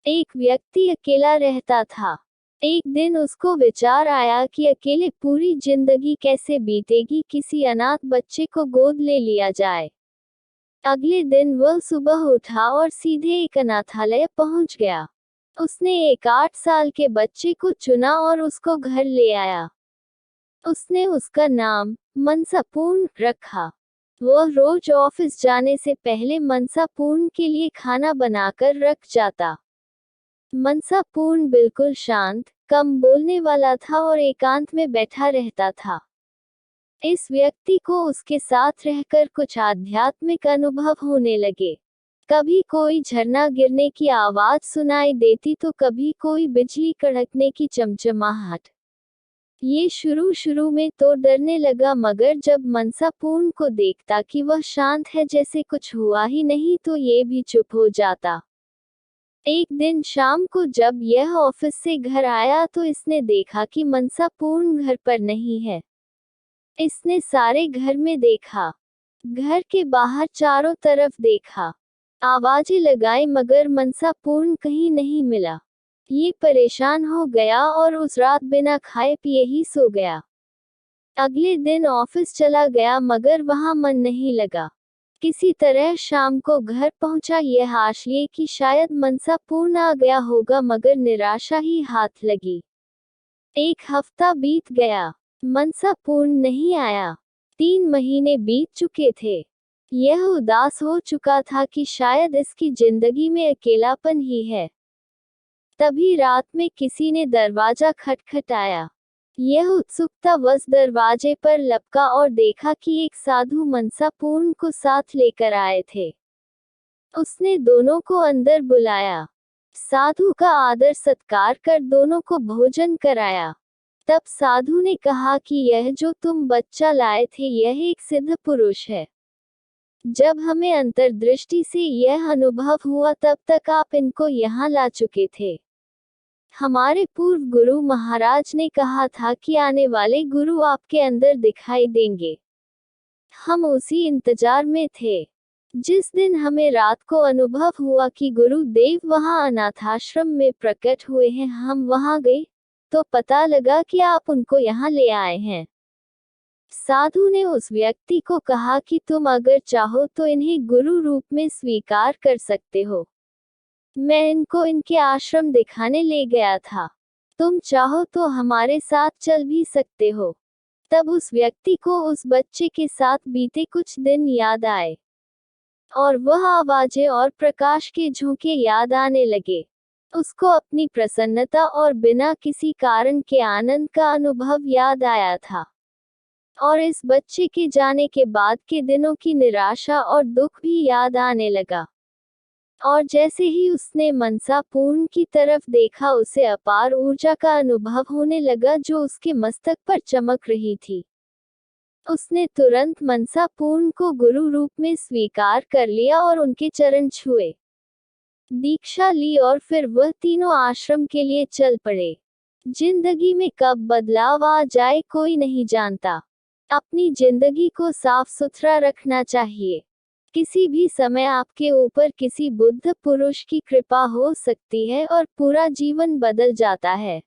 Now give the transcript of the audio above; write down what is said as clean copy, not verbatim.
एक व्यक्ति अकेला रहता था। एक दिन उसको विचार आया कि अकेले पूरी जिंदगी कैसे बीतेगी, किसी अनाथ बच्चे को गोद ले लिया जाए। अगले दिन वह सुबह उठा और सीधे एक अनाथालय पहुंच गया। उसने एक 8 साल के बच्चे को चुना और उसको घर ले आया। उसने उसका नाम मनसापूर्ण रखा। वह रोज ऑफिस जाने से पहले मनसापूर्ण के लिए खाना बनाकर रख जाता। मनसापूर्ण बिल्कुल शांत, कम बोलने वाला था और एकांत में बैठा रहता था। इस व्यक्ति को उसके साथ रहकर कुछ आध्यात्मिक अनुभव होने लगे। कभी कोई झरना गिरने की आवाज सुनाई देती तो कभी कोई बिजली कड़कने की चमचमाहट। ये शुरू में तो डरने लगा, मगर जब मनसापूर्ण को देखता कि वह शांत है, जैसे कुछ हुआ ही नहीं, तो ये भी चुप हो जाता। एक दिन शाम को जब यह ऑफिस से घर आया तो इसने देखा कि मनसापूर्ण घर पर नहीं है। इसने सारे घर में देखा, घर के बाहर चारों तरफ देखा, आवाजें लगाई, मगर मनसापूर्ण कहीं नहीं मिला। ये परेशान हो गया और उस रात बिना खाए पिए ही सो गया। अगले दिन ऑफिस चला गया, मगर वहां मन नहीं लगा। किसी तरह शाम को घर पहुंचा, यह आश लिए कि शायद मनसापूर्ण आ गया होगा, मगर निराशा ही हाथ लगी। एक हफ्ता बीत गया, मनसापूर्ण नहीं आया। 3 महीने बीत चुके थे। यह उदास हो चुका था कि शायद इसकी जिंदगी में अकेलापन ही है। तभी रात में किसी ने दरवाजा खटखटाया। यह उत्सुकतावश दरवाजे पर लपका और देखा कि एक साधु मनसापूर्ण को साथ लेकर आए थे। उसने दोनों को अंदर बुलाया। साधु का आदर सत्कार कर दोनों को भोजन कराया। तब साधु ने कहा कि यह जो तुम बच्चा लाए थे, यह एक सिद्ध पुरुष है। जब हमें अंतर्दृष्टि से यह अनुभव हुआ, तब तक आप इनको यहाँ ला चुके थे। हमारे पूर्व गुरु महाराज ने कहा था कि आने वाले गुरु आपके अंदर दिखाई देंगे। हम उसी इंतजार में थे। जिस दिन हमें रात को अनुभव हुआ कि गुरुदेव वहां अनाथाश्रम में प्रकट हुए हैं, हम वहां गए तो पता लगा कि आप उनको यहाँ ले आए हैं। साधु ने उस व्यक्ति को कहा कि तुम अगर चाहो तो इन्हें गुरु रूप में स्वीकार कर सकते हो। मैं इनको इनके आश्रम दिखाने ले गया था। तुम चाहो तो हमारे साथ चल भी सकते हो। तब उस व्यक्ति को उस बच्चे के साथ बीते कुछ दिन याद आए, और वह आवाजें और प्रकाश के झोंके याद आने लगे। उसको अपनी प्रसन्नता और बिना किसी कारण के आनंद का अनुभव याद आया था। और इस बच्चे के जाने के बाद के दिनों की निराशा और दुख भी याद आने लगा। और जैसे ही उसने मनसापूर्ण की तरफ देखा, उसे अपार ऊर्जा का अनुभव होने लगा जो उसके मस्तक पर चमक रही थी। उसने तुरंत मनसापूर्ण को गुरु रूप में स्वीकार कर लिया और उनके चरण छुए, दीक्षा ली, और फिर वह तीनों आश्रम के लिए चल पड़े। जिंदगी में कब बदलाव आ जाए कोई नहीं जानता। अपनी जिंदगी को साफ सुथरा रखना चाहिए। किसी भी समय आपके ऊपर किसी बुद्ध पुरुष की कृपा हो सकती है और पूरा जीवन बदल जाता है।